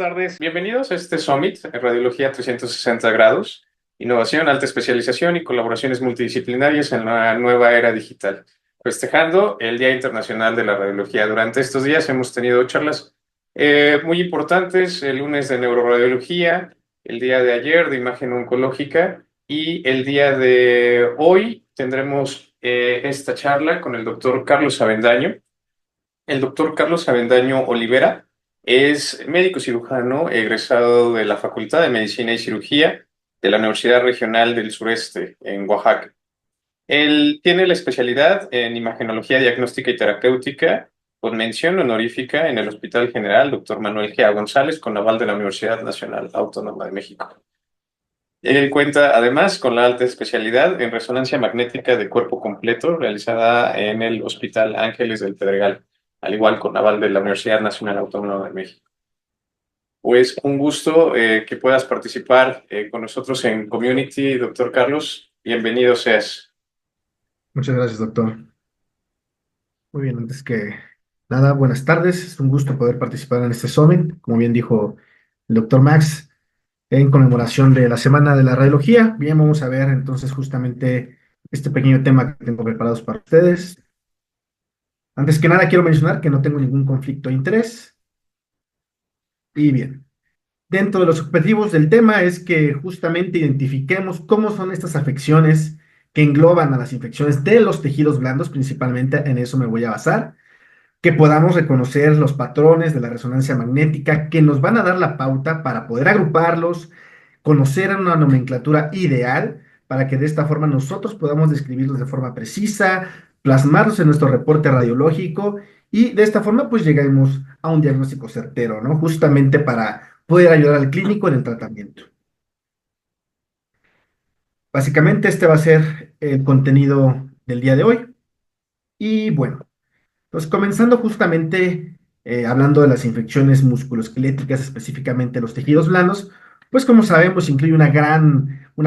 tardes. Bienvenidos a este Summit en Radiología 360 grados, innovación, alta especialización y colaboraciones multidisciplinarias en la nueva era digital. Festejando el Día Internacional de la Radiología. Durante estos días hemos tenido charlas muy importantes, el lunes de neuroradiología, el día de ayer de imagen oncológica y el día de hoy tendremos esta charla con el doctor Carlos Avendaño. El doctor Carlos Avendaño Olivera es médico cirujano egresado de la Facultad de Medicina y Cirugía de la Universidad Regional del Sureste en Oaxaca. Él tiene la especialidad en imagenología diagnóstica y terapéutica con mención honorífica en el Hospital General Dr. Manuel G. A. González con aval de la Universidad Nacional Autónoma de México. Él cuenta además con la alta especialidad en resonancia magnética de cuerpo completo realizada en el Hospital Ángeles del Pedregal, al igual con aval de la Universidad Nacional Autónoma de México. Pues un gusto que puedas participar con nosotros en Community, doctor Carlos. Bienvenido seas. Muchas gracias, doctor. Muy bien, antes que nada, buenas tardes. Es un gusto poder participar en este Summit, como bien dijo el doctor Max, en conmemoración de la Semana de la Radiología. Bien, vamos a ver entonces justamente este pequeño tema que tengo preparados para ustedes. Antes que nada, quiero mencionar que no tengo ningún conflicto de interés. Y bien, dentro de los objetivos del tema es que justamente identifiquemos cómo son estas afecciones que engloban a las infecciones de los tejidos blandos, principalmente en eso me voy a basar, que podamos reconocer los patrones de la resonancia magnética que nos van a dar la pauta para poder agruparlos, conocer una nomenclatura ideal para que de esta forma nosotros podamos describirlos de forma precisa, plasmarlos en nuestro reporte radiológico y de esta forma pues lleguemos a un diagnóstico certero, ¿no? Justamente para poder ayudar al clínico en el tratamiento. Básicamente este va a ser el contenido del día de hoy y bueno. Pues comenzando justamente hablando de las infecciones musculoesqueléticas, específicamente los tejidos blandos, pues como sabemos incluye una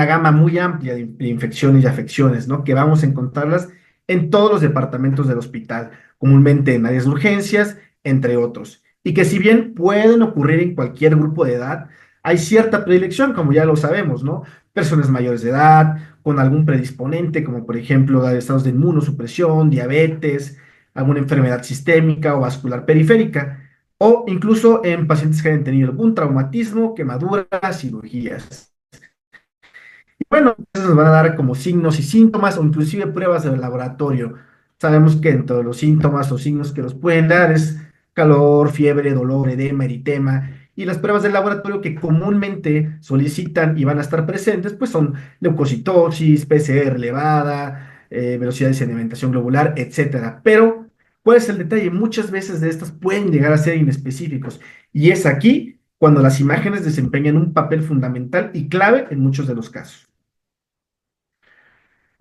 gama muy amplia de infecciones y afecciones, ¿no? Que vamos a encontrarlas en todos los departamentos del hospital, comúnmente en áreas de urgencias, entre otros. Y que si bien pueden ocurrir en cualquier grupo de edad, hay cierta predilección, como ya lo sabemos, ¿no? Personas mayores de edad, con algún predisponente, como por ejemplo estados de inmunosupresión, diabetes, alguna enfermedad sistémica o vascular periférica, o incluso en pacientes que hayan tenido algún traumatismo, quemaduras, cirugías. Y bueno, nos van a dar como signos y síntomas o inclusive pruebas de laboratorio. Sabemos que entre los síntomas o signos que los pueden dar es calor, fiebre, dolor, edema, eritema. Y las pruebas de laboratorio que comúnmente solicitan y van a estar presentes, pues son leucocitosis, PCR elevada, velocidad de sedimentación globular, etcétera. Pero, ¿cuál es el detalle? Muchas veces de estas pueden llegar a ser inespecíficos. Y es aquí cuando las imágenes desempeñan un papel fundamental y clave en muchos de los casos.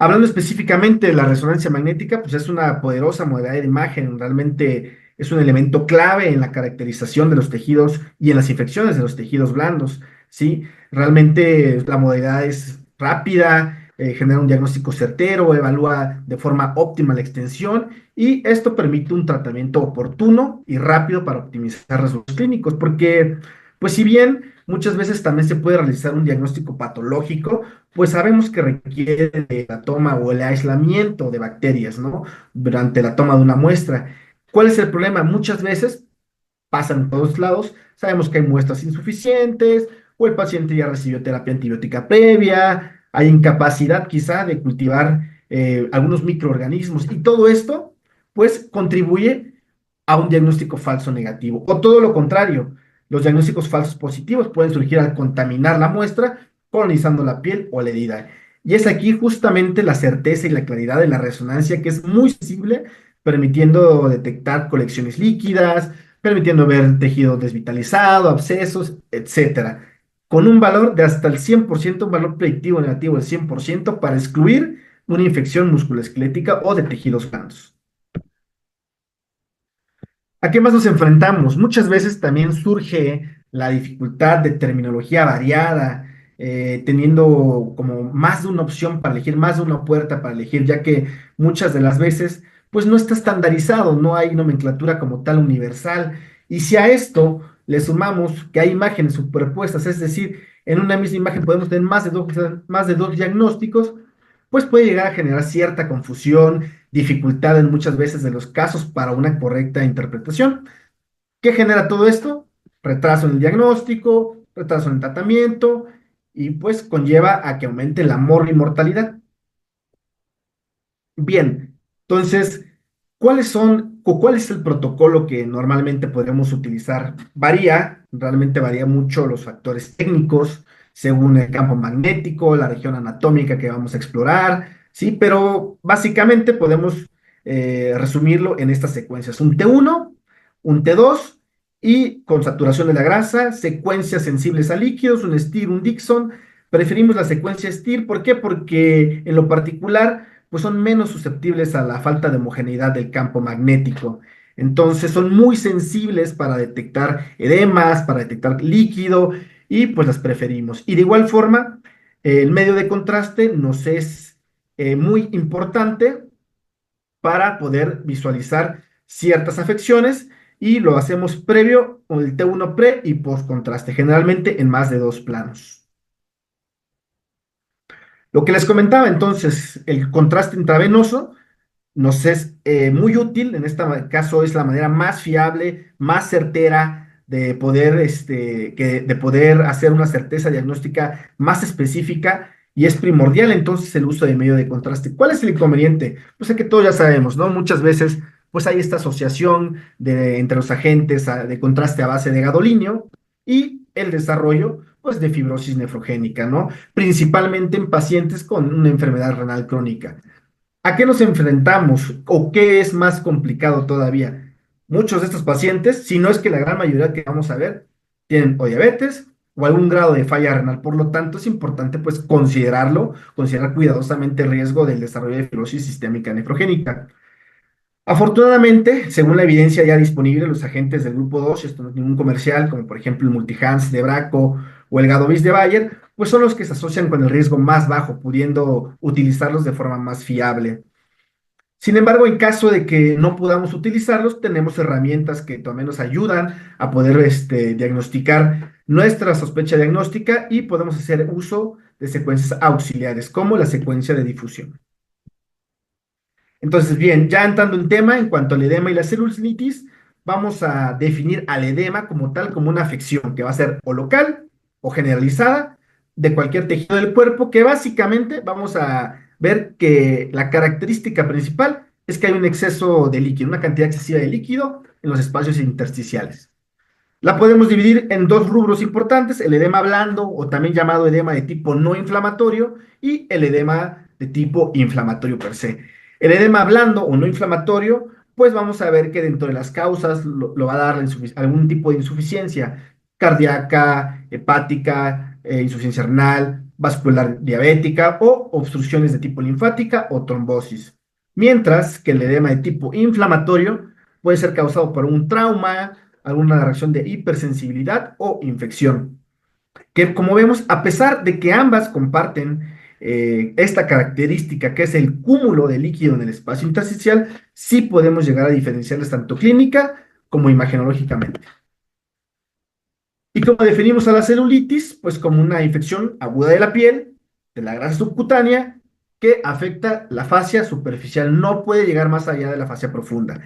Hablando específicamente de la resonancia magnética, pues es una poderosa modalidad de imagen, realmente es un elemento clave en la caracterización de los tejidos y en las infecciones de los tejidos blandos, ¿sí? Realmente la modalidad es rápida, genera un diagnóstico certero, evalúa de forma óptima la extensión y esto permite un tratamiento oportuno y rápido para optimizar resultados clínicos, porque, pues si bien muchas veces también se puede realizar un diagnóstico patológico, pues sabemos que requiere de la toma o el aislamiento de bacterias, ¿no? Durante la toma de una muestra. ¿Cuál es el problema? Muchas veces pasa en todos lados, sabemos que hay muestras insuficientes o el paciente ya recibió terapia antibiótica previa, hay incapacidad quizá de cultivar algunos microorganismos y todo esto pues contribuye a un diagnóstico falso negativo o todo lo contrario. Los diagnósticos falsos positivos pueden surgir al contaminar la muestra, colonizando la piel o la herida. Y es aquí justamente la certeza y la claridad de la resonancia que es muy sensible, permitiendo detectar colecciones líquidas, permitiendo ver tejido desvitalizado, abscesos, etcétera, con un valor de hasta el 100%, un valor predictivo negativo del 100% para excluir una infección musculoesquelética o de tejidos blandos. ¿A qué más nos enfrentamos? Muchas veces también surge la dificultad de terminología variada, teniendo como más de una opción para elegir, más de una puerta para elegir, ya que muchas de las veces pues no está estandarizado, no hay nomenclatura como tal universal. Y si a esto le sumamos que hay imágenes superpuestas, es decir, en una misma imagen podemos tener más de dos diagnósticos, pues puede llegar a generar cierta confusión, dificultad en muchas veces de los casos para una correcta interpretación. ¿Qué genera todo esto? Retraso en el diagnóstico, retraso en el tratamiento y pues conlleva a que aumente la mortalidad. Bien, entonces, ¿cuál es el protocolo que normalmente podemos utilizar? Varía, realmente varía mucho los factores técnicos, según el campo magnético, la región anatómica que vamos a explorar, ¿sí? Pero básicamente podemos resumirlo en estas secuencias: un T1, un T2 y con saturación de la grasa, secuencias sensibles a líquidos, un STIR, un Dixon. Preferimos la secuencia STIR, ¿por qué? Porque en lo particular pues son menos susceptibles a la falta de homogeneidad del campo magnético. Entonces son muy sensibles para detectar edemas, para detectar líquido y pues las preferimos. Y de igual forma, el medio de contraste nos es muy importante para poder visualizar ciertas afecciones y lo hacemos previo con el T1 pre y post contraste, generalmente en más de dos planos. Lo que les comentaba entonces, el contraste intravenoso nos es muy útil, en este caso es la manera más fiable, más certera de poder, de poder hacer una certeza diagnóstica más específica y es primordial entonces el uso de medio de contraste. ¿Cuál es el inconveniente? Pues es que todos ya sabemos, ¿no? Muchas veces pues hay esta asociación entre los agentes de contraste a base de gadolinio y el desarrollo pues de fibrosis nefrogénica, ¿no? Principalmente en pacientes con una enfermedad renal crónica. ¿A qué nos enfrentamos o qué es más complicado todavía? Muchos de estos pacientes, si no es que la gran mayoría que vamos a ver, tienen o diabetes o algún grado de falla renal. Por lo tanto, es importante pues considerar cuidadosamente el riesgo del desarrollo de fibrosis sistémica nefrogénica. Afortunadamente, según la evidencia ya disponible, los agentes del grupo 2, esto no es ningún comercial, como por ejemplo el Multihans de Braco o el Gadovis de Bayer, pues son los que se asocian con el riesgo más bajo, pudiendo utilizarlos de forma más fiable. Sin embargo, en caso de que no podamos utilizarlos, tenemos herramientas que también nos ayudan a poder diagnosticar nuestra sospecha diagnóstica y podemos hacer uso de secuencias auxiliares, como la secuencia de difusión. Entonces, bien, ya entrando en tema, en cuanto al edema y la celulitis, vamos a definir al edema como tal, como una afección que va a ser o local o generalizada de cualquier tejido del cuerpo, que básicamente vamos a ver que la característica principal es que hay un exceso de líquido, una cantidad excesiva de líquido en los espacios intersticiales. La podemos dividir en dos rubros importantes: el edema blando o también llamado edema de tipo no inflamatorio y el edema de tipo inflamatorio per se. El edema blando o no inflamatorio, pues vamos a ver que dentro de las causas lo va a dar algún tipo de insuficiencia cardíaca, hepática, insuficiencia renal, vascular diabética o obstrucciones de tipo linfática o trombosis. Mientras que el edema de tipo inflamatorio puede ser causado por un trauma, alguna reacción de hipersensibilidad o infección. Que como vemos, a pesar de que ambas comparten esta característica que es el cúmulo de líquido en el espacio intersticial, sí podemos llegar a diferenciarlas tanto clínica como imagenológicamente. ¿Y cómo definimos a la celulitis? Pues como una infección aguda de la piel, de la grasa subcutánea, que afecta la fascia superficial, no puede llegar más allá de la fascia profunda.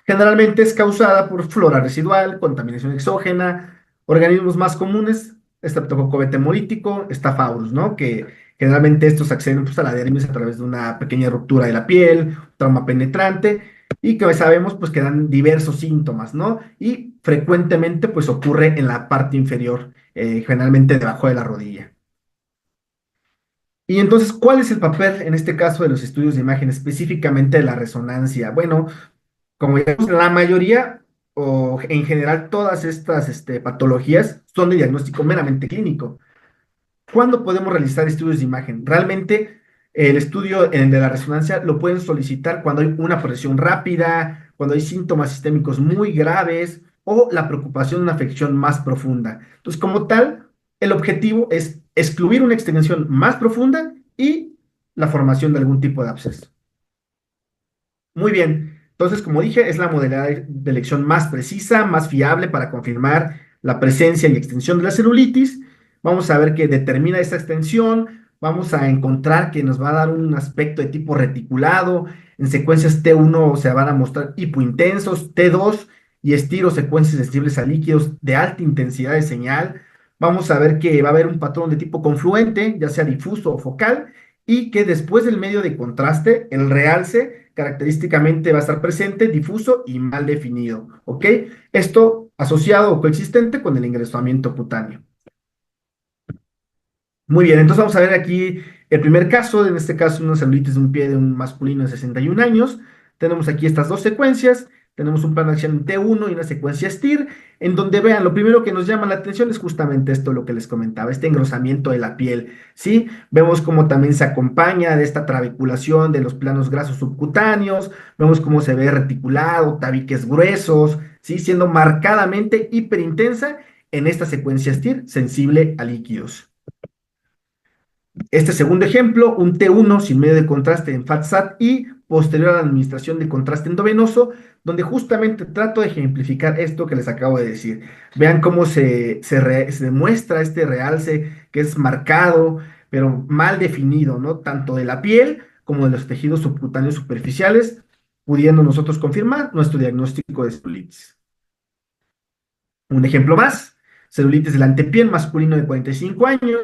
Generalmente es causada por flora residual, contaminación exógena, organismos más comunes, Streptococcus hemolítico, Staphylococcus, ¿no? Que generalmente estos acceden pues, a la dermis a través de una pequeña ruptura de la piel, trauma penetrante, y que sabemos pues que dan diversos síntomas, ¿no? Y frecuentemente pues ocurre en la parte inferior, generalmente debajo de la rodilla. Y entonces, ¿cuál es el papel en este caso de los estudios de imagen, específicamente de la resonancia? Bueno, como digamos, la mayoría o en general todas estas patologías son de diagnóstico meramente clínico. ¿Cuándo podemos realizar estudios de imagen? Realmente el estudio de la resonancia lo pueden solicitar cuando hay una progresión rápida, cuando hay síntomas sistémicos muy graves o la preocupación de una afección más profunda. Entonces, como tal, el objetivo es excluir una extensión más profunda y la formación de algún tipo de absceso. Muy bien. Entonces, como dije, es la modalidad de elección más precisa, más fiable para confirmar la presencia y extensión de la celulitis. Vamos a ver que determina esa extensión. Vamos a encontrar que nos va a dar un aspecto de tipo reticulado. En secuencias T1 se van a mostrar hipointensos, T2 y estiro secuencias sensibles a líquidos de alta intensidad de señal. Vamos a ver que va a haber un patrón de tipo confluente, ya sea difuso o focal, y que después del medio de contraste, el realce característicamente va a estar presente, difuso y mal definido, ¿ok? Esto asociado o coexistente con el engrosamiento cutáneo. Muy bien, entonces vamos a ver aquí el primer caso, en este caso una celulitis de un pie de un masculino de 61 años. Tenemos aquí estas dos secuencias, tenemos un plan de acción en T1 y una secuencia STIR, en donde vean, lo primero que nos llama la atención es justamente esto, lo que les comentaba, este engrosamiento de la piel, ¿sí? Vemos cómo también se acompaña de esta trabeculación de los planos grasos subcutáneos, vemos cómo se ve reticulado, tabiques gruesos, ¿sí? Siendo marcadamente hiperintensa en esta secuencia STIR sensible a líquidos. Este segundo ejemplo, un T1 sin medio de contraste en FATSAT y posterior a la administración de contraste endovenoso, donde justamente trato de ejemplificar esto que les acabo de decir. Vean cómo se demuestra este realce que es marcado, pero mal definido, ¿no? Tanto de la piel como de los tejidos subcutáneos superficiales, pudiendo nosotros confirmar nuestro diagnóstico de celulitis. Un ejemplo más, celulitis del antepié masculino de 45 años.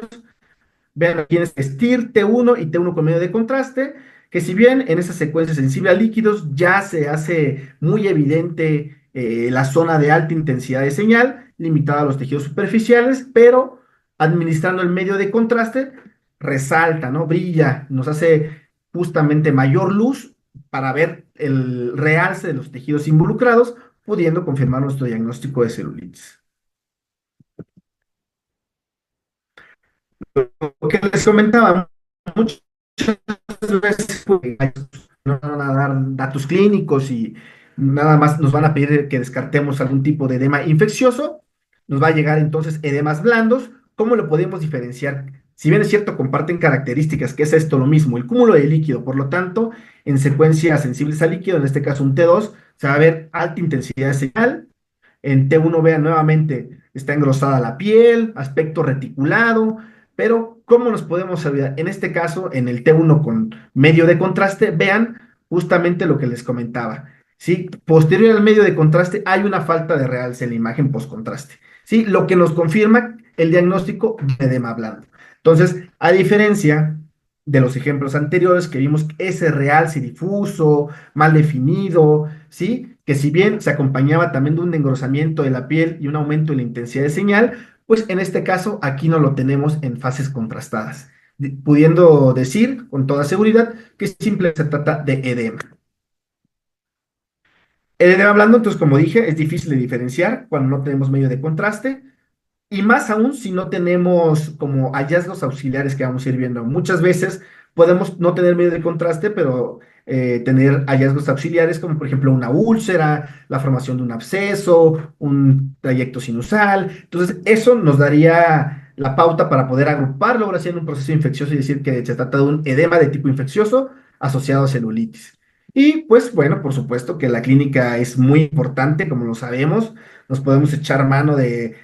Vean, aquí tienes STIR, T1 y T1 con medio de contraste, que si bien en esa secuencia sensible a líquidos ya se hace muy evidente la zona de alta intensidad de señal, limitada a los tejidos superficiales, pero administrando el medio de contraste, resalta, ¿no? Brilla, nos hace justamente mayor luz para ver el realce de los tejidos involucrados, pudiendo confirmar nuestro diagnóstico de celulitis. Lo que les comentaba, muchas veces pues, no van a dar datos clínicos y nada más nos van a pedir que descartemos algún tipo de edema infeccioso, nos va a llegar entonces edemas blandos. ¿Cómo lo podemos diferenciar? Si bien es cierto, comparten características, que es esto lo mismo, el cúmulo de líquido, por lo tanto, en secuencias sensibles al líquido, en este caso un T2, se va a ver alta intensidad de señal. En T1 vean nuevamente, está engrosada la piel, aspecto reticulado, pero ¿cómo nos podemos ayudar? En este caso, en el T1 con medio de contraste, vean justamente lo que les comentaba. ¿Sí? Posterior al medio de contraste hay una falta de realce en la imagen post-contraste. ¿Sí? Lo que nos confirma el diagnóstico de edema blando. Entonces, a diferencia de los ejemplos anteriores que vimos ese realce difuso, mal definido, ¿sí? Que si bien se acompañaba también de un engrosamiento de la piel y un aumento en la intensidad de señal, pues en este caso aquí no lo tenemos en fases contrastadas, pudiendo decir con toda seguridad que simplemente se trata de edema. El edema blando, entonces, como dije, es difícil de diferenciar cuando no tenemos medio de contraste, y más aún si no tenemos como hallazgos auxiliares que vamos a ir viendo. Muchas veces podemos no tener medio de contraste, pero tener hallazgos auxiliares como por ejemplo una úlcera, la formación de un absceso, un trayecto sinusal. Entonces eso nos daría la pauta para poder agruparlo ahora sí en un proceso infeccioso y decir que se trata de un edema de tipo infeccioso asociado a celulitis. Y pues bueno, por supuesto que la clínica es muy importante, como lo sabemos, nos podemos echar mano de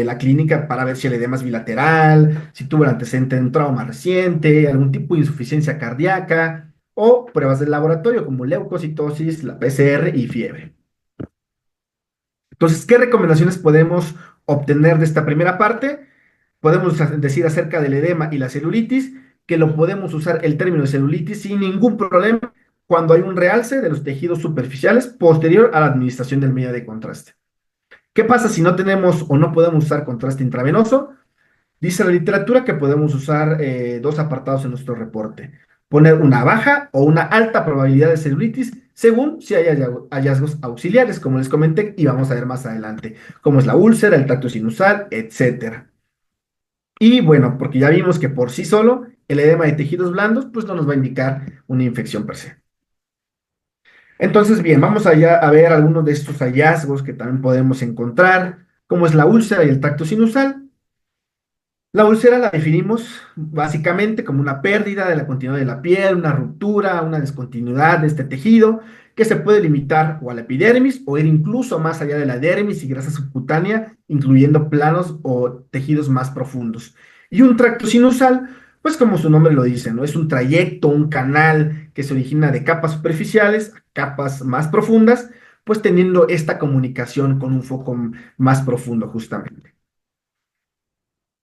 la clínica para ver si el edema es bilateral, si tuvo el antecedente de un trauma reciente, algún tipo de insuficiencia cardíaca o pruebas del laboratorio como leucocitosis, la PCR y fiebre. Entonces, ¿qué recomendaciones podemos obtener de esta primera parte? Podemos decir acerca del edema y la celulitis, que lo podemos usar el término de celulitis sin ningún problema cuando hay un realce de los tejidos superficiales posterior a la administración del medio de contraste. ¿Qué pasa si no tenemos o no podemos usar contraste intravenoso? Dice la literatura que podemos usar dos apartados en nuestro reporte. Poner una baja o una alta probabilidad de celulitis según si hay hallazgos auxiliares, como les comenté y vamos a ver más adelante, como es la úlcera, el tracto sinusal, etcétera. Y bueno, porque ya vimos que por sí solo el edema de tejidos blandos pues no nos va a indicar una infección per se. Entonces, bien, vamos allá a ver algunos de estos hallazgos que también podemos encontrar, como es la úlcera y el tracto sinusal. La úlcera la definimos básicamente como una pérdida de la continuidad de la piel, una ruptura, una discontinuidad de este tejido que se puede limitar o a la epidermis o ir incluso más allá de la dermis y grasa subcutánea, incluyendo planos o tejidos más profundos. Y un tracto sinusal, pues como su nombre lo dice, ¿no? Es un trayecto, un canal que se origina de capas superficiales a capas más profundas, pues teniendo esta comunicación con un foco más profundo justamente.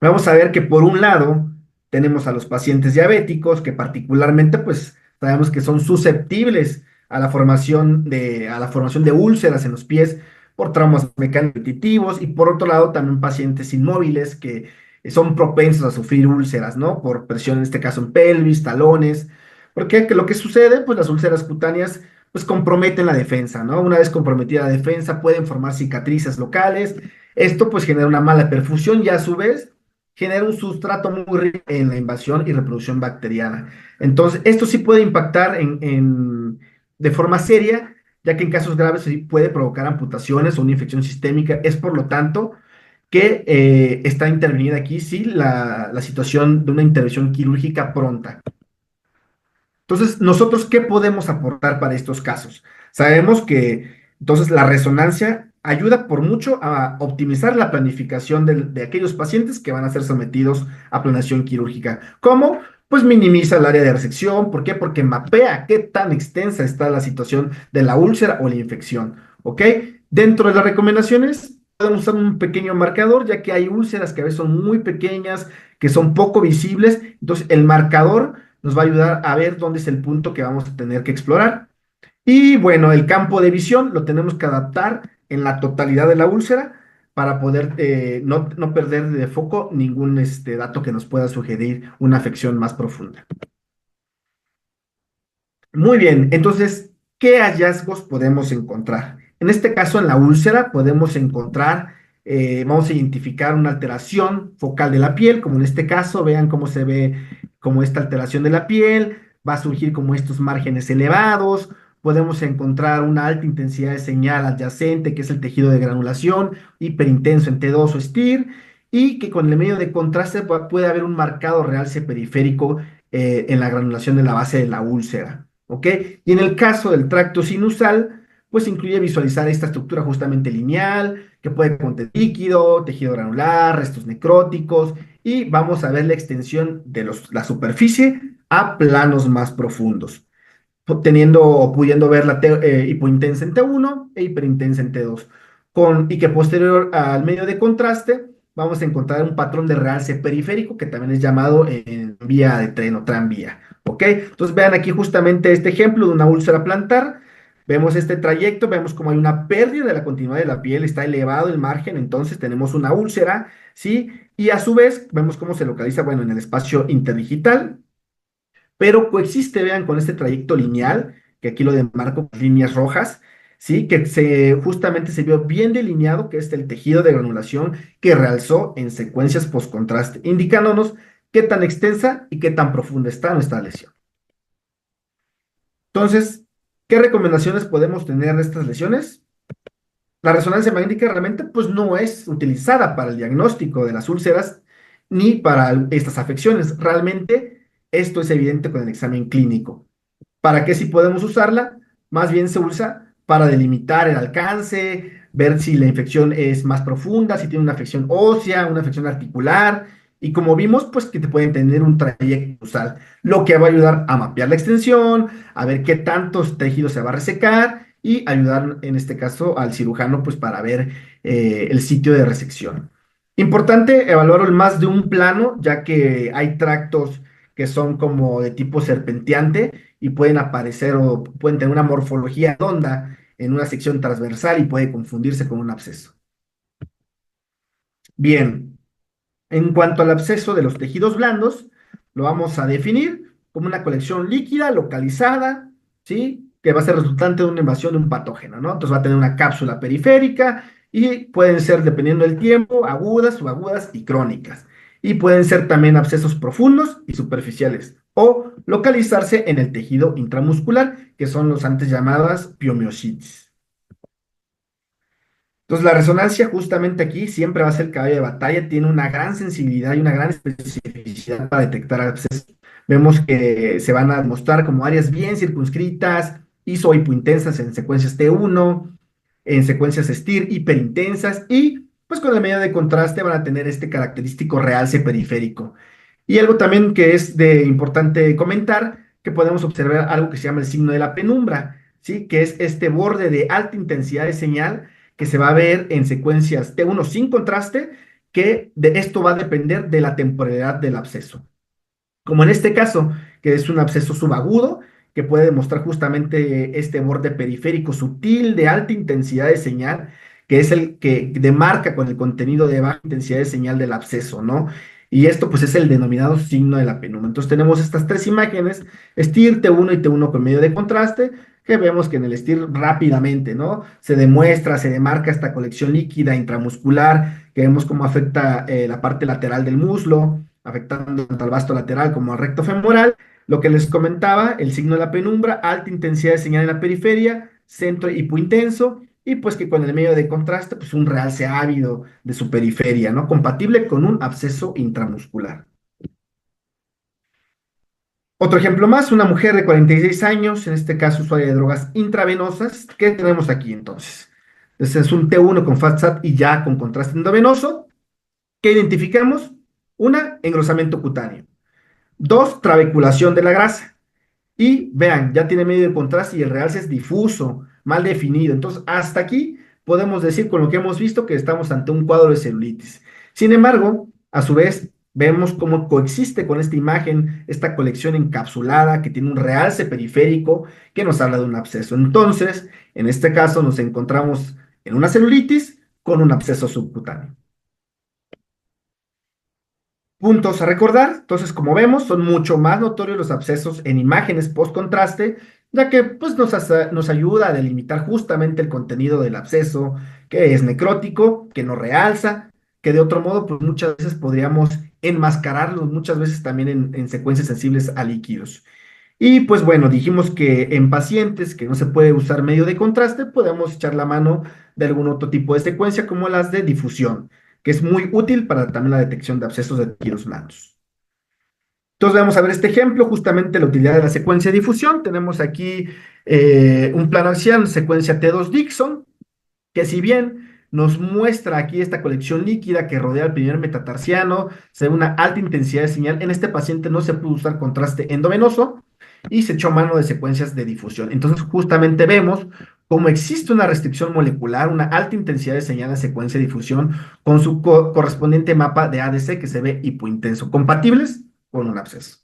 Vamos a ver que por un lado tenemos a los pacientes diabéticos que particularmente pues sabemos que son susceptibles a la formación de úlceras en los pies por traumas mecánicos y por otro lado también pacientes inmóviles que son propensos a sufrir úlceras, ¿no? Por presión en este caso en pelvis, talones, porque lo que sucede pues las úlceras cutáneas pues comprometen la defensa, ¿no? Una vez comprometida la defensa pueden formar cicatrices locales, esto pues genera una mala perfusión y a su vez genera un sustrato muy rico en la invasión y reproducción bacteriana. Entonces, esto sí puede impactar de forma seria, ya que en casos graves sí puede provocar amputaciones o una infección sistémica. Es por lo tanto que está intervenida aquí, sí, la situación de una intervención quirúrgica pronta. Entonces, ¿nosotros qué podemos aportar para estos casos? Sabemos que entonces la resonancia ayuda por mucho a optimizar la planificación de aquellos pacientes que van a ser sometidos a planeación quirúrgica. ¿Cómo? Pues minimiza el área de resección. ¿Por qué? Porque mapea qué tan extensa está la situación de la úlcera o la infección. ¿Ok? Dentro de las recomendaciones, podemos usar un pequeño marcador, ya que hay úlceras que a veces son muy pequeñas, que son poco visibles. Entonces, el marcador nos va a ayudar a ver dónde es el punto que vamos a tener que explorar. Y bueno, el campo de visión lo tenemos que adaptar en la totalidad de la úlcera para poder no perder de foco ningún dato que nos pueda sugerir una afección más profunda. Muy bien, entonces, ¿qué hallazgos podemos encontrar? En este caso, en la úlcera podemos encontrar, vamos a identificar una alteración focal de la piel, como en este caso, vean cómo se ve como esta alteración de la piel, va a surgir como estos márgenes elevados, podemos encontrar una alta intensidad de señal adyacente, que es el tejido de granulación, hiperintenso en T2 o STIR, y que con el medio de contraste puede haber un marcado realce periférico en la granulación de la base de la úlcera. ¿Ok? Y en el caso del tracto sinusal, pues incluye visualizar esta estructura justamente lineal, que puede contener líquido, tejido granular, restos necróticos, y vamos a ver la extensión de la superficie a planos más profundos, teniendo o pudiendo ver la hipointensa en T1 e hiperintensa en T2. Y que posterior al medio de contraste, vamos a encontrar un patrón de realce periférico que también es llamado en vía de tren o tranvía. ¿Ok? Entonces vean aquí justamente este ejemplo de una úlcera plantar. Vemos este trayecto, vemos como hay una pérdida de la continuidad de la piel, está elevado el margen, entonces tenemos una úlcera, ¿sí? Y a su vez vemos cómo se localiza, bueno, en el espacio interdigital, pero coexiste, vean, con este trayecto lineal, que aquí lo demarco con líneas rojas, ¿sí? Que justamente se vio bien delineado, que es el tejido de granulación que realzó en secuencias postcontraste, indicándonos qué tan extensa y qué tan profunda está nuestra lesión. Entonces, ¿qué recomendaciones podemos tener de estas lesiones? La resonancia magnética realmente pues no es utilizada para el diagnóstico de las úlceras ni para estas afecciones. Realmente esto es evidente con el examen clínico. ¿Para qué si podemos usarla? Más bien se usa para delimitar el alcance, ver si la infección es más profunda, si tiene una afección ósea, una afección articular, y como vimos, pues que te pueden tener un trayecto usal, lo que va a ayudar a mapear la extensión, a ver qué tantos tejidos se va a resecar y ayudar en este caso al cirujano pues para ver el sitio de resección. Importante evaluarlo en más de un plano, ya que hay tractos que son como de tipo serpenteante y pueden aparecer o pueden tener una morfología redonda en una sección transversal y puede confundirse con un absceso. Bien, en cuanto al absceso de los tejidos blandos, lo vamos a definir como una colección líquida localizada, ¿sí? Que va a ser resultante de una invasión de un patógeno, ¿no? Entonces va a tener una cápsula periférica y pueden ser, dependiendo del tiempo, agudas, subagudas y crónicas. Y pueden ser también abscesos profundos y superficiales o localizarse en el tejido intramuscular, que son los antes llamadas piomiositis. Entonces, la resonancia justamente aquí siempre va a ser el caballo de batalla, tiene una gran sensibilidad y una gran para detectar abscesos. Vemos que se van a mostrar como áreas bien circunscritas, iso hipointensas en secuencias T1, en secuencias STIR hiperintensas y pues con el medio de contraste van a tener este característico realce periférico. Y algo también que es de importante comentar, que podemos observar algo que se llama el signo de la penumbra, ¿sí? Que es este borde de alta intensidad de señal que se va a ver en secuencias T1 sin contraste, que de esto va a depender de la temporalidad del absceso. Como en este caso, que es un absceso subagudo, que puede demostrar justamente este borde periférico sutil de alta intensidad de señal, que es el que demarca con el contenido de baja intensidad de señal del absceso, ¿no? Y esto pues es el denominado signo de la penumbra. Entonces tenemos estas tres imágenes, STIR, T1 y T1 con medio de contraste, que vemos que en el STIR rápidamente, ¿no? Se demuestra, se demarca esta colección líquida intramuscular, que vemos cómo afecta la parte lateral del muslo, afectando tanto al vasto lateral como al recto femoral. Lo que les comentaba, el signo de la penumbra, alta intensidad de señal en la periferia, centro hipointenso, y pues que con el medio de contraste, pues un realce ávido de su periferia, ¿no? Compatible con un absceso intramuscular. Otro ejemplo más, una mujer de 46 años, en este caso usuaria de drogas intravenosas. ¿Qué tenemos aquí entonces? Este es un T1 con FATSAT y ya con contraste endovenoso. ¿Qué identificamos? Una, engrosamiento cutáneo. Dos, trabeculación de la grasa. Y vean, ya tiene medio de contraste y el realce es difuso, mal definido. Entonces, hasta aquí podemos decir con lo que hemos visto que estamos ante un cuadro de celulitis. Sin embargo, a su vez, vemos cómo coexiste con esta imagen, esta colección encapsulada que tiene un realce periférico que nos habla de un absceso. Entonces, en este caso nos encontramos en una celulitis con un absceso subcutáneo. Puntos a recordar, entonces como vemos son mucho más notorios los abscesos en imágenes post-contraste, ya que pues, nos ayuda a delimitar justamente el contenido del absceso, que es necrótico, que no realza, que de otro modo pues muchas veces podríamos enmascararlos, muchas veces también en secuencias sensibles a líquidos. Y pues bueno, dijimos que en pacientes que no se puede usar medio de contraste, podemos echar la mano de algún otro tipo de secuencia como las de difusión, que es muy útil para también la detección de abscesos de tejidos blandos. Entonces vamos a ver este ejemplo, justamente la utilidad de la secuencia de difusión. Tenemos aquí un plano axial, secuencia T2 Dixon, que si bien nos muestra aquí esta colección líquida que rodea el primer metatarsiano, se ve una alta intensidad de señal. En este paciente no se pudo usar contraste endovenoso y se echó mano de secuencias de difusión. Entonces, justamente vemos cómo existe una restricción molecular, una alta intensidad de señal en secuencia de difusión con su correspondiente mapa de ADC que se ve hipointenso, compatibles con un absceso.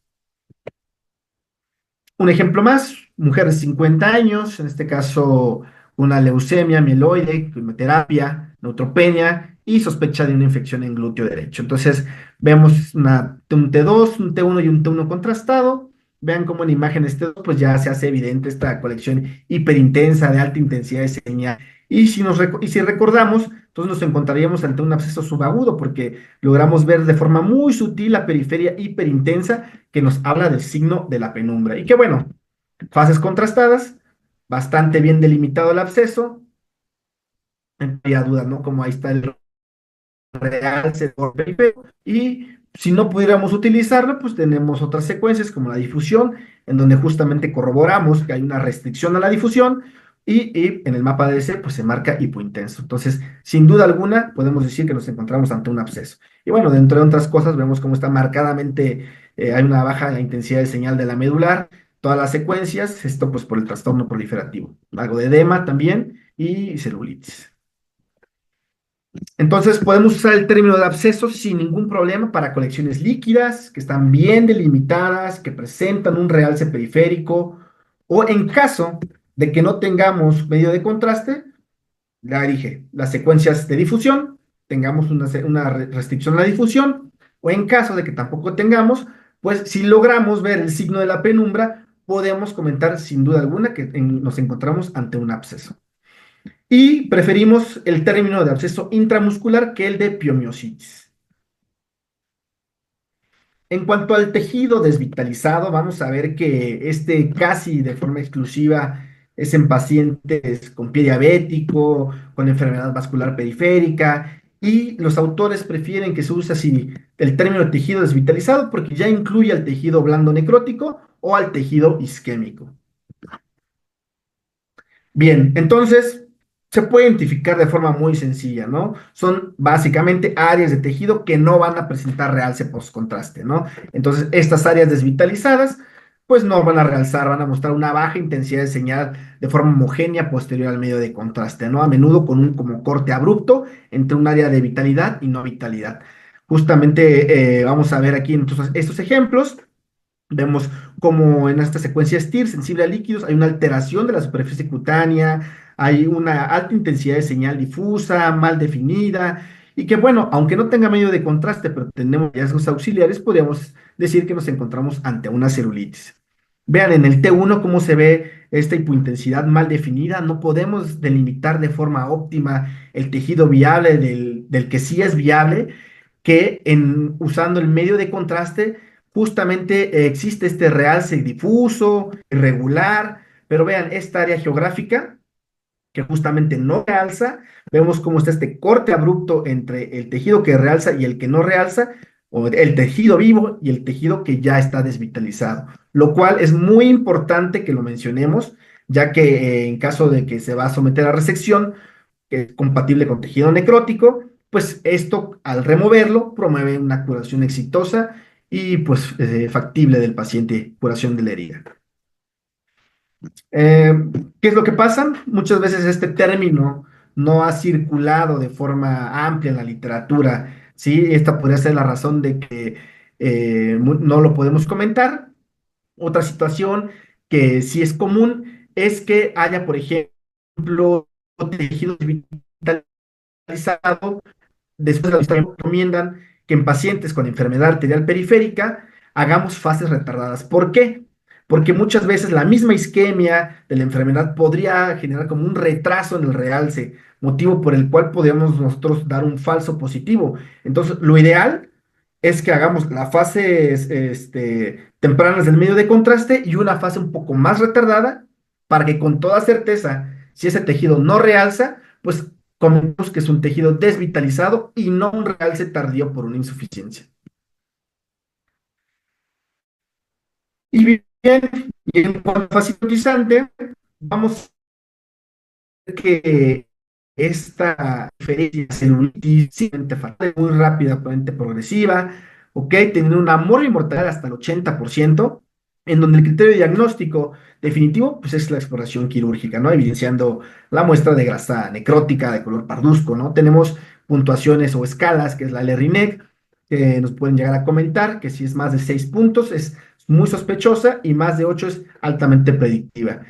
Un ejemplo más, mujer de 50 años, en este caso una leucemia mieloide, quimioterapia, neutropenia y sospecha de una infección en glúteo derecho. Entonces vemos un T2, un T1 y un T1 contrastado. Vean cómo en imágenes T2 pues ya se hace evidente esta colección hiperintensa de alta intensidad de señal. Y si recordamos, entonces nos encontraríamos ante un absceso subagudo porque logramos ver de forma muy sutil la periferia hiperintensa que nos habla del signo de la penumbra. Y que bueno, fases contrastadas, bastante bien delimitado el absceso, no había duda, ¿no? Como ahí está el realce periférico, y si no pudiéramos utilizarlo, pues tenemos otras secuencias como la difusión, en donde justamente corroboramos que hay una restricción a la difusión, y en el mapa de DC, pues se marca hipointenso. Entonces, sin duda alguna, podemos decir que nos encontramos ante un absceso. Y bueno, dentro de otras cosas, vemos cómo está marcadamente, hay una baja intensidad de señal de la medular, todas las secuencias, esto pues por el trastorno proliferativo, algo de edema también y celulitis. Entonces podemos usar el término de absceso sin ningún problema para colecciones líquidas que están bien delimitadas, que presentan un realce periférico, o en caso de que no tengamos medio de contraste, la dije, las secuencias de difusión, tengamos una restricción a la difusión, o en caso de que tampoco tengamos, pues si logramos ver el signo de la penumbra, podemos comentar sin duda alguna que nos encontramos ante un absceso. Y preferimos el término de absceso intramuscular que el de piomiositis. En cuanto al tejido desvitalizado, vamos a ver que este casi de forma exclusiva es en pacientes con pie diabético, con enfermedad vascular periférica, y los autores prefieren que se use así el término tejido desvitalizado porque ya incluye al tejido blando necrótico o al tejido isquémico. Bien, entonces se puede identificar de forma muy sencilla, ¿no? Son básicamente áreas de tejido que no van a presentar realce post-contraste, ¿no? Entonces, estas áreas desvitalizadas, pues no van a realzar, van a mostrar una baja intensidad de señal de forma homogénea posterior al medio de contraste, ¿no? A menudo con un como corte abrupto entre un área de vitalidad y no vitalidad. Justamente vamos a ver aquí entonces estos ejemplos. Vemos como en esta secuencia STIR, sensible a líquidos, hay una alteración de la superficie cutánea, hay una alta intensidad de señal difusa, mal definida, y que bueno, aunque no tenga medio de contraste, pero tenemos hallazgos auxiliares, podríamos decir que nos encontramos ante una celulitis. Vean en el T1 cómo se ve esta hipointensidad mal definida, no podemos delimitar de forma óptima el tejido viable del que sí es viable, que usando el medio de contraste justamente existe este realce difuso, irregular, pero vean esta área geográfica que justamente no realza, vemos cómo está este corte abrupto entre el tejido que realza y el que no realza, o el tejido vivo y el tejido que ya está desvitalizado, lo cual es muy importante que lo mencionemos, ya que en caso de que se va a someter a resección, que es compatible con tejido necrótico, pues esto al removerlo promueve una curación exitosa y pues factible del paciente, curación de la herida. Eh, ¿Qué es lo que pasa? Muchas veces este término no ha circulado de forma amplia en la literatura, ¿sí? Esta podría ser la razón de que no lo podemos comentar. Otra situación que sí es común es que haya, por ejemplo, tejido vitalizado. Después de la recomiendan que en pacientes con enfermedad arterial periférica hagamos fases retardadas. ¿Por qué? Porque muchas veces la misma isquemia de la enfermedad podría generar como un retraso en el realce, motivo por el cual podríamos nosotros dar un falso positivo. Entonces, lo ideal es que hagamos las fases tempranas del medio de contraste y una fase un poco más retardada para que con toda certeza, si ese tejido no realza, pues comentamos que es un tejido desvitalizado y no un realce tardío por una insuficiencia. Y bien, y en cuanto a facilitante, vamos a ver que esta diferencia celulitis simplemente fatal, muy rápidamente progresiva, ¿ok? Teniendo una mortalidad hasta el 80%, en donde el criterio diagnóstico definitivo pues es la exploración quirúrgica, ¿no? Evidenciando la muestra de grasa necrótica de color parduzco, ¿no? Tenemos puntuaciones o escalas, que es la LRINEC, que nos pueden llegar a comentar que si es más de 6 puntos es muy sospechosa y más de 8 es altamente predictiva.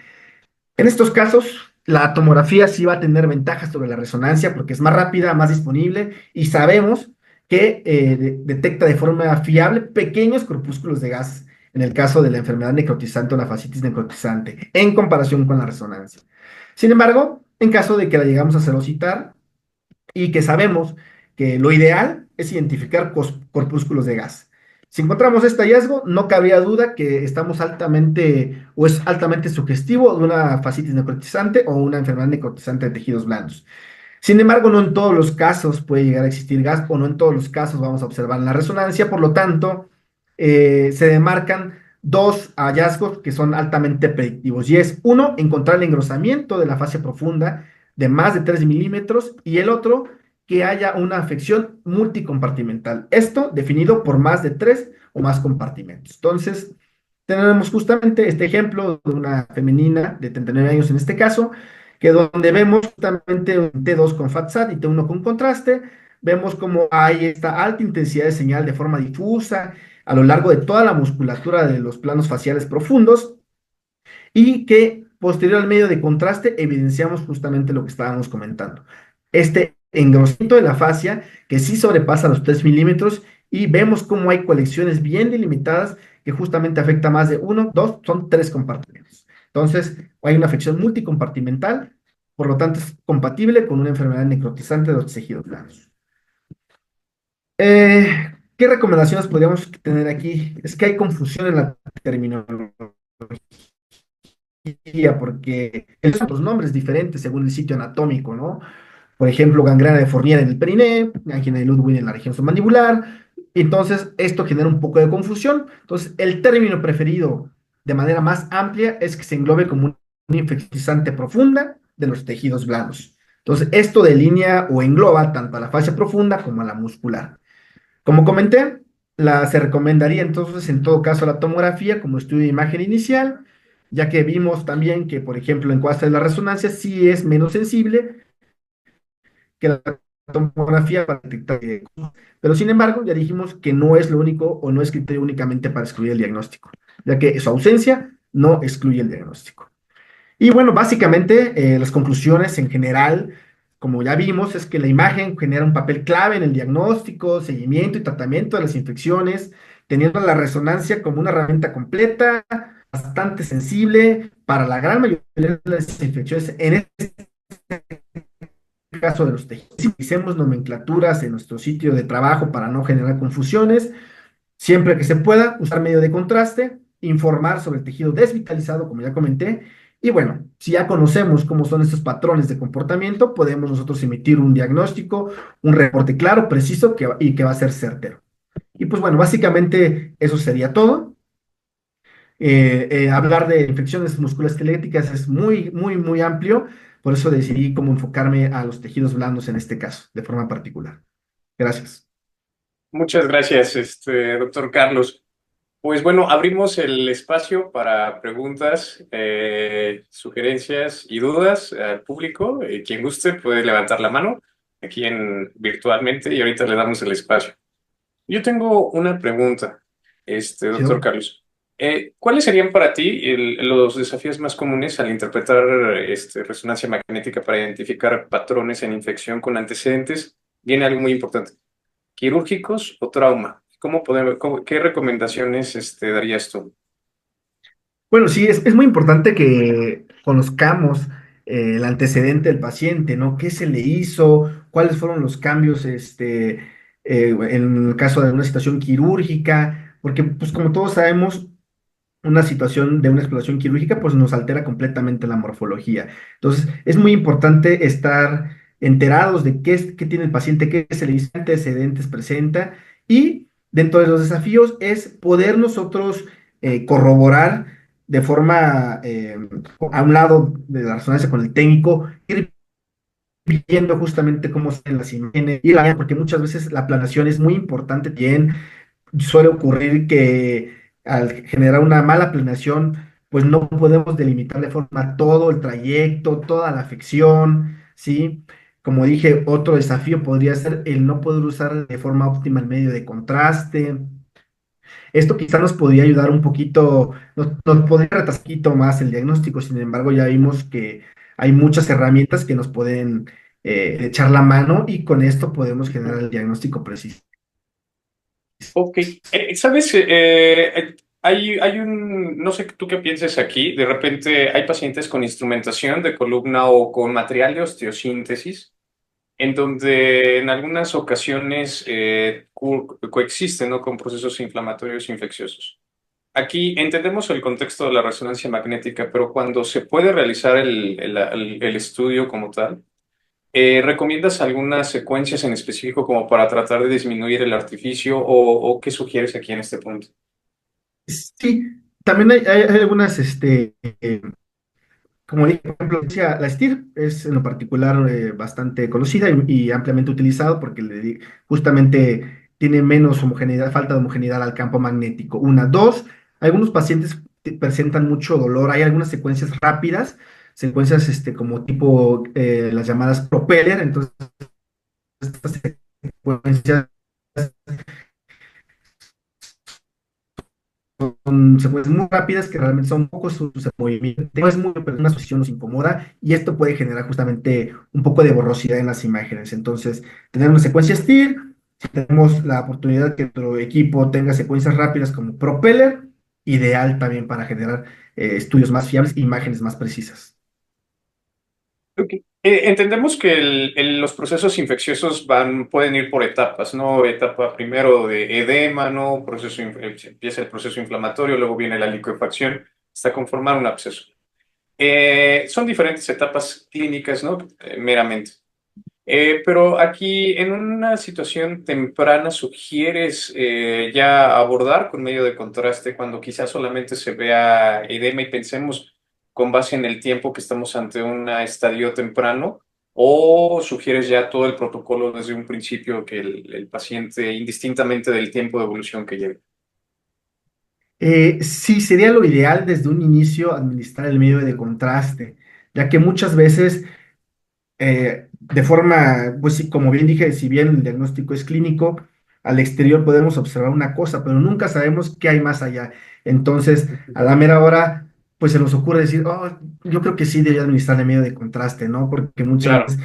En estos casos, la tomografía sí va a tener ventajas sobre la resonancia porque es más rápida, más disponible y sabemos que detecta de forma fiable pequeños corpúsculos de gas en el caso de la enfermedad necrotizante o la fascitis necrotizante en comparación con la resonancia. Sin embargo, en caso de que la llegamos a serocitar, y que sabemos que lo ideal es identificar corpúsculos de gas. Si encontramos este hallazgo, no cabría duda que estamos altamente o es altamente sugestivo de una fascitis necrotizante o una enfermedad necrotizante de tejidos blandos. Sin embargo, no en todos los casos puede llegar a existir gas o no en todos los casos vamos a observar en la resonancia, por lo tanto, se demarcan dos hallazgos que son altamente predictivos y es uno, encontrar el engrosamiento de la fascia profunda de más de 3 milímetros y el otro, que haya una afección multicompartimental. Esto definido por más de 3 o más compartimentos. Entonces, tenemos justamente este ejemplo de una femenina de 39 años en este caso, que donde vemos justamente un T2 con FATSAT y T1 con contraste, vemos como hay esta alta intensidad de señal de forma difusa a lo largo de toda la musculatura de los planos faciales profundos y que posterior al medio de contraste evidenciamos justamente lo que estábamos comentando. Este engrosamiento de la fascia que sí sobrepasa los 3 milímetros y vemos cómo hay colecciones bien delimitadas que justamente afecta más de uno, dos, son tres compartimentos. Entonces, hay una afección multicompartimental, por lo tanto es compatible con una enfermedad necrotizante de los tejidos blandos. ¿Qué recomendaciones podríamos tener aquí? Es que hay confusión en la terminología porque son los nombres diferentes según el sitio anatómico, ¿no? Por ejemplo, gangrena de Fournier en el periné, angina de Ludwig en la región submandibular. Entonces, esto genera un poco de confusión. Entonces, el término preferido de manera más amplia es que se englobe como infectizante profunda de los tejidos blandos. Entonces, esto delinea o engloba tanto a la fascia profunda como a la muscular. Como comenté, se recomendaría entonces en todo caso la tomografía como estudio de imagen inicial, ya que vimos también que, por ejemplo, en cuanto a la resonancia sí es menos sensible que la tomografía para detectar. Pero sin embargo, ya dijimos que no es lo único o no es criterio únicamente para excluir el diagnóstico, ya que su ausencia no excluye el diagnóstico. Y bueno, básicamente las conclusiones en general, como ya vimos, es que la imagen genera un papel clave en el diagnóstico, seguimiento y tratamiento de las infecciones, teniendo la resonancia como una herramienta completa, bastante sensible para la gran mayoría de las infecciones. En este caso de los tejidos, utilicemos nomenclaturas en nuestro sitio de trabajo para no generar confusiones. Siempre que se pueda, usar medio de contraste, informar sobre el tejido desvitalizado, como ya comenté. Y bueno, si ya conocemos cómo son estos patrones de comportamiento, podemos nosotros emitir un diagnóstico, un reporte claro, preciso y que va a ser certero. Y pues bueno, básicamente eso sería todo. Hablar de infecciones musculoesqueléticas es muy, muy, muy amplio. Por eso decidí cómo enfocarme a los tejidos blandos en este caso, de forma particular. Gracias. Muchas gracias, doctor Carlos. Pues bueno, abrimos el espacio para preguntas, sugerencias y dudas al público. Quien guste puede levantar la mano aquí virtualmente y ahorita le damos el espacio. Yo tengo una pregunta, ¿Sí? doctor Carlos. ¿Cuáles serían para ti los desafíos más comunes al interpretar resonancia magnética para identificar patrones en infección con antecedentes? Viene algo muy importante. ¿Quirúrgicos o trauma? ¿Qué recomendaciones darías tú? Bueno, sí, es muy importante que conozcamos el antecedente del paciente, ¿no? ¿Qué se le hizo? ¿Cuáles fueron los cambios, en el caso de una situación quirúrgica? Porque, pues, como todos sabemos, una situación de una exploración quirúrgica, pues nos altera completamente la morfología. Entonces, es muy importante estar enterados de qué tiene el paciente, qué se le hizo, qué antecedentes presenta, y dentro de los desafíos es poder nosotros corroborar de forma, a un lado de la resonancia con el técnico, ir viendo justamente cómo están las imágenes, porque muchas veces la planeación es muy importante también. Suele ocurrir que al generar una mala planeación, pues no podemos delimitar de forma todo el trayecto, toda la afección, ¿sí? Como dije, otro desafío podría ser el no poder usar de forma óptima el medio de contraste. Esto quizá nos podría ayudar un poquito, nos podría retrasar un poquito más el diagnóstico. Sin embargo, ya vimos que hay muchas herramientas que nos pueden echar la mano, y con esto podemos generar el diagnóstico preciso. Ok, ¿sabes? No sé tú qué pienses aquí, de repente hay pacientes con instrumentación de columna o con material de osteosíntesis, en donde en algunas ocasiones coexisten, ¿no?, con procesos inflamatorios infecciosos. Aquí entendemos el contexto de la resonancia magnética, pero cuando se puede realizar el estudio como tal, ¿recomiendas algunas secuencias en específico como para tratar de disminuir el artificio o qué sugieres aquí en este punto? Sí, también hay algunas, como dije, por ejemplo, decía, la STIR es en lo particular bastante conocida y ampliamente utilizado porque justamente tiene menos homogeneidad, falta de homogeneidad al campo magnético. Una, dos, algunos pacientes presentan mucho dolor. Hay algunas secuencias rápidas, secuencias como tipo las llamadas propeller. Entonces, estas secuencias son secuencias muy rápidas que realmente son pocos sus movimientos, no es muy, pero una posición nos incomoda, y esto puede generar justamente un poco de borrosidad en las imágenes. Entonces, tener una secuencia STIR, si tenemos la oportunidad que nuestro equipo tenga secuencias rápidas como Propeller, ideal también para generar estudios más fiables e imágenes más precisas. Ok. Entendemos que los procesos infecciosos pueden ir por etapas, ¿no? Etapa primero de edema, ¿no? Empieza el proceso inflamatorio, luego viene la liquefacción hasta conformar un absceso. Son diferentes etapas clínicas, ¿no? Meramente. Pero aquí, en una situación temprana, ¿sugieres ya abordar con medio de contraste cuando quizás solamente se vea edema y pensemos con base en el tiempo que estamos ante un estadio temprano, o sugieres ya todo el protocolo desde un principio que el paciente, indistintamente del tiempo de evolución que lleve? Sí, sería lo ideal desde un inicio administrar el medio de contraste, ya que muchas veces de forma, pues sí, como bien dije, si bien el diagnóstico es clínico, al exterior podemos observar una cosa, pero nunca sabemos qué hay más allá. Entonces, a la mera hora, pues se nos ocurre decir, oh, yo creo que sí debería administrar el medio de contraste, ¿no? Porque muchas Claro, veces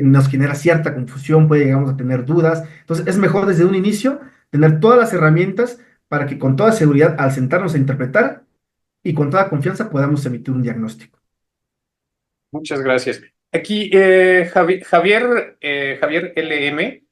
nos genera cierta confusión, puede llegamos a tener dudas. Entonces, es mejor desde un inicio tener todas las herramientas para que con toda seguridad, al sentarnos a interpretar y con toda confianza, podamos emitir un diagnóstico. muchas gracias. Aquí Javier, Javier LM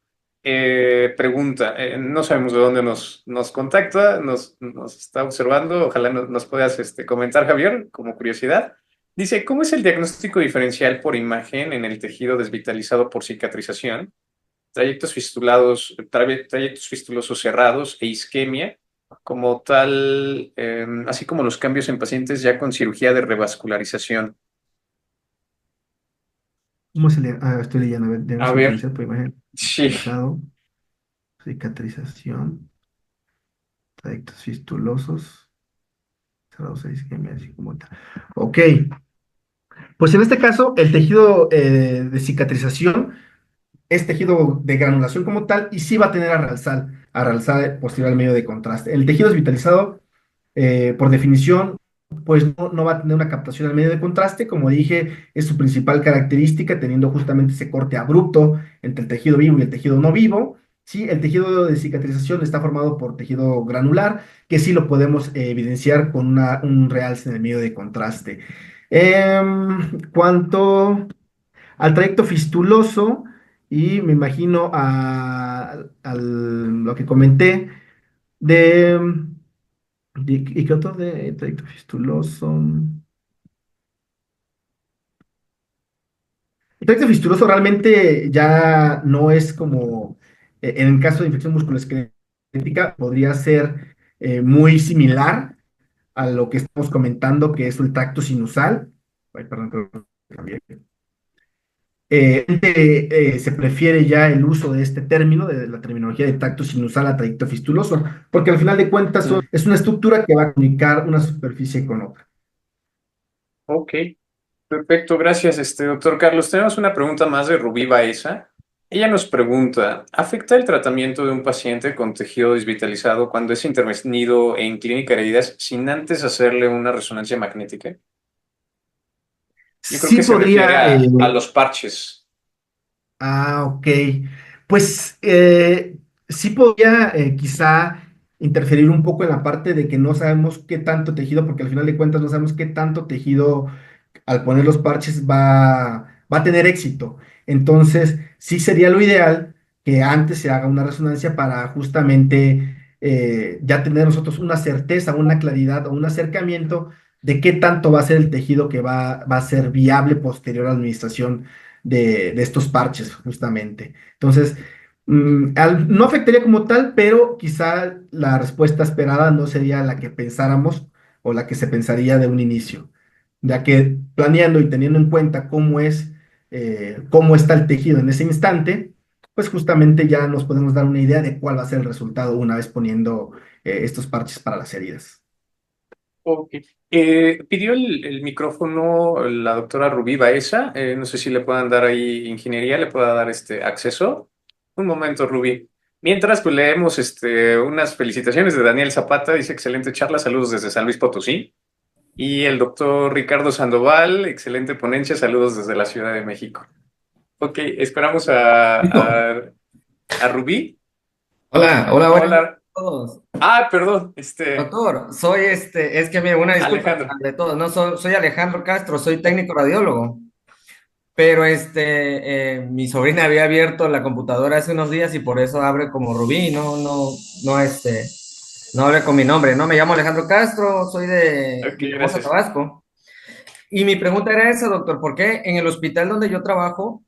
pregunta, no sabemos de dónde nos contacta, nos está observando, ojalá nos puedas comentar, Javier, como curiosidad. Dice, ¿cómo es el diagnóstico diferencial por imagen en el tejido desvitalizado por cicatrización, trayectos fistulosos cerrados e isquemia, como tal, así como los cambios en pacientes ya con cirugía de revascularización? ¿Cómo se le, estoy leyendo, a ver, A diagnóstico ver, diferencial por imagen sí. realizado, cicatrización, trayectos fistulosos, cerrados a isquemia, así como tal. Ok, pues en este caso, el tejido de cicatrización es tejido de granulación como tal y sí va a tener a realzar posterior al medio de contraste. El tejido desvitalizado, por definición, pues no va a tener una captación al medio de contraste, como dije, es su principal característica, teniendo justamente ese corte abrupto entre el tejido vivo y el tejido no vivo. Sí, el tejido de cicatrización está formado por tejido granular, que sí lo podemos evidenciar con un realce en el medio de contraste. Cuanto al trayecto fistuloso, y me imagino lo que comenté de, ¿y qué otro de trayecto fistuloso? El trayecto fistuloso realmente ya no es como, en el caso de infección musculoesquelética, podría ser muy similar a lo que estamos comentando, que es el tracto sinusal. Ay, perdón, creo que cambié. Se prefiere ya el uso de este término, de la terminología de tracto sinusal a trayecto fistuloso, porque al final de cuentas Mm, es una estructura que va a comunicar una superficie con otra. ok, perfecto, gracias, doctor Carlos. Tenemos una pregunta más de Rubí Baeza. Ella nos pregunta, ¿afecta el tratamiento de un paciente con tejido desvitalizado cuando es intervenido en clínica de heridas sin antes hacerle una resonancia magnética? Yo creo Sí que se refiere podría, a los parches. ok, pues sí podría quizá interferir un poco en la parte de que no sabemos qué tanto tejido, porque al final de cuentas no sabemos qué tanto tejido al poner los parches va a tener éxito. Entonces, sí sería lo ideal que antes se haga una resonancia para justamente ya tener nosotros una certeza, una claridad o un acercamiento de qué tanto va a ser el tejido que va a ser viable posterior a la administración de estos parches, justamente. Entonces, no afectaría como tal, pero quizá la respuesta esperada no sería la que pensáramos o la que se pensaría de un inicio, ya que planeando y teniendo en cuenta cómo está el tejido en ese instante, pues justamente ya nos podemos dar una idea de cuál va a ser el resultado una vez poniendo estos parches para las heridas. Ok. Pidió el micrófono la doctora Rubí Baeza. No sé si le puedan dar ahí ingeniería, le pueda dar este acceso. Un momento, Rubí. Mientras, pues leemos unas felicitaciones de Daniel Zapata. Dice excelente charla, saludos desde San Luis Potosí. Y el doctor Ricardo Sandoval, excelente ponencia, saludos desde la Ciudad de México. Ok, esperamos Listo. a Rubí. Hola, hola, buenas noches Hola. a todos. Ah, perdón, Doctor, soy es que mire, una disculpa Alejandro. de todos, no soy Alejandro Castro, soy técnico radiólogo, pero mi sobrina había abierto la computadora hace unos días y por eso abre como Rubí, no, no abre con mi nombre, no, me llamo Alejandro Castro, soy de Ok, Villahermosa, gracias. Tabasco. Y mi pregunta era esa, doctor, ¿por qué en el hospital donde yo trabajo,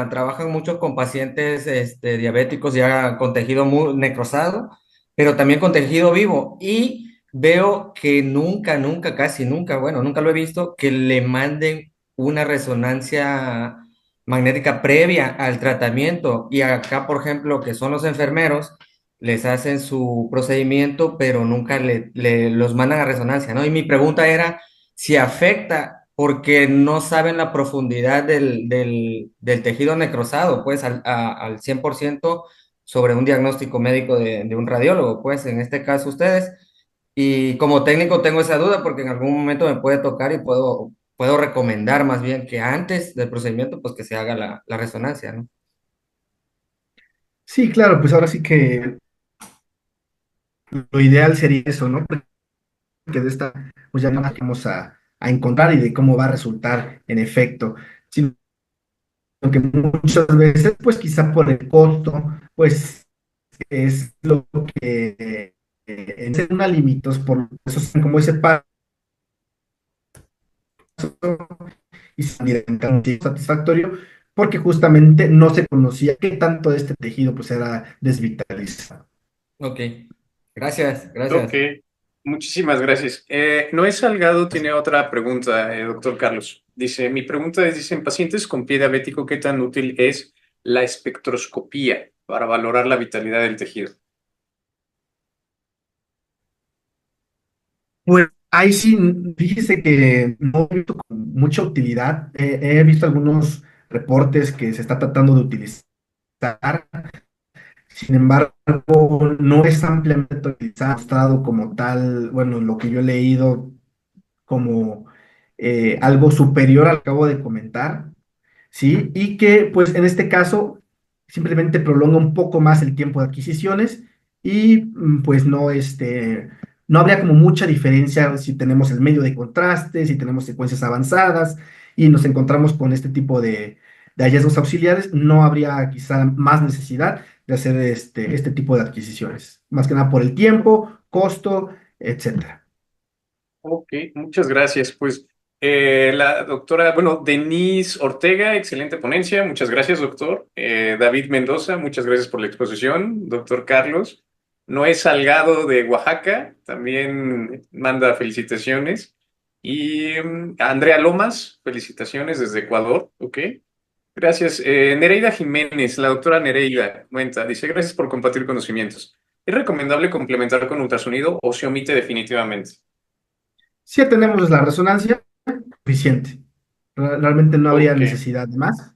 trabajan mucho con pacientes, diabéticos ya con tejido muy necrosado, pero también con tejido vivo? Y veo que nunca, nunca, casi nunca, bueno, nunca lo he visto, que le manden una resonancia magnética previa al tratamiento. Y acá, por ejemplo, que son los enfermeros, les hacen su procedimiento, pero nunca los mandan a resonancia, ¿no? Y mi pregunta era si afecta porque no saben la profundidad del tejido necrosado, pues al 100% sobre un diagnóstico médico de un radiólogo, pues en este caso ustedes. Y como técnico tengo esa duda porque en algún momento me puede tocar y puedo recomendar más bien que antes del procedimiento, pues que se haga la resonancia, ¿no? Sí, claro, pues ahora sí que lo ideal sería eso, ¿no? Que de esta, pues ya no la vamos a encontrar y de cómo va a resultar en efecto, sino que muchas veces, pues quizá por el costo, pues es lo que en una limitos, por eso es como ese paso y directamente satisfactorio, porque justamente no se conocía qué tanto de este tejido pues era desvitalizado. Ok, gracias, Ok, gracias. muchísimas gracias. Noé Salgado tiene otra pregunta, doctor Carlos. Dice, mi pregunta es, dice, en pacientes con pie diabético, ¿qué tan útil es la espectroscopía para valorar la vitalidad del tejido? Pues ahí sí, fíjese que no he visto con mucha utilidad. He visto algunos reportes que se está tratando de utilizar. Sin embargo, no es ampliamente utilizado, mostrado como tal, bueno, lo que yo he leído como algo superior al que acabo de comentar. ¿Sí? Y que pues en este caso simplemente prolonga un poco más el tiempo de adquisiciones y pues no, no habría como mucha diferencia si tenemos el medio de contraste, si tenemos secuencias avanzadas y nos encontramos con este tipo de hallazgos auxiliares, no habría quizá más necesidad de hacer este tipo de adquisiciones, más que nada por el tiempo, costo, etcétera. Ok, muchas gracias. Pues la doctora, bueno, Denise Ortega, excelente ponencia. Muchas gracias, doctor. David Mendoza, muchas gracias por la exposición. Doctor Carlos. Noé Salgado de Oaxaca, también manda felicitaciones. Y Andrea Lomas, felicitaciones desde Ecuador. Ok, gracias. Nereida Jiménez, la doctora Nereida, cuenta, dice, gracias por compartir conocimientos. ¿Es recomendable complementar con ultrasonido o se omite definitivamente? Si ya tenemos la resonancia, suficiente. Realmente no habría Ok, necesidad de más,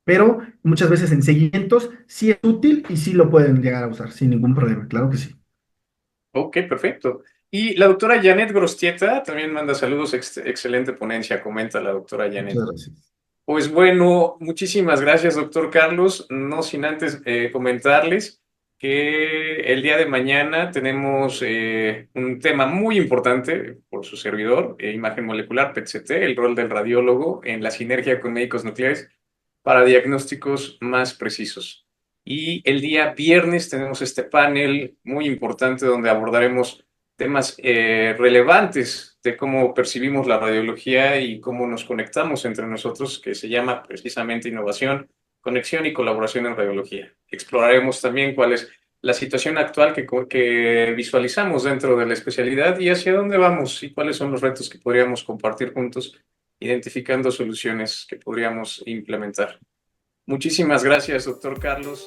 pero muchas veces en seguimientos sí es útil y sí lo pueden llegar a usar sin ningún problema, claro que sí. ok, perfecto. Y la doctora Janet Grostieta también manda saludos, excelente ponencia, comenta la doctora Muchas Janet. gracias. Pues bueno, muchísimas gracias, doctor Carlos. No sin antes comentarles que el día de mañana tenemos un tema muy importante por su servidor, imagen molecular PET-CT, el rol del radiólogo en la sinergia con médicos nucleares para diagnósticos más precisos. Y el día viernes tenemos este panel muy importante donde abordaremos temas relevantes de cómo percibimos la radiología y cómo nos conectamos entre nosotros, que se llama precisamente innovación, conexión y colaboración en radiología. Exploraremos también cuál es la situación actual que visualizamos dentro de la especialidad y hacia dónde vamos y cuáles son los retos que podríamos compartir juntos, identificando soluciones que podríamos implementar. Muchísimas gracias, doctor Carlos.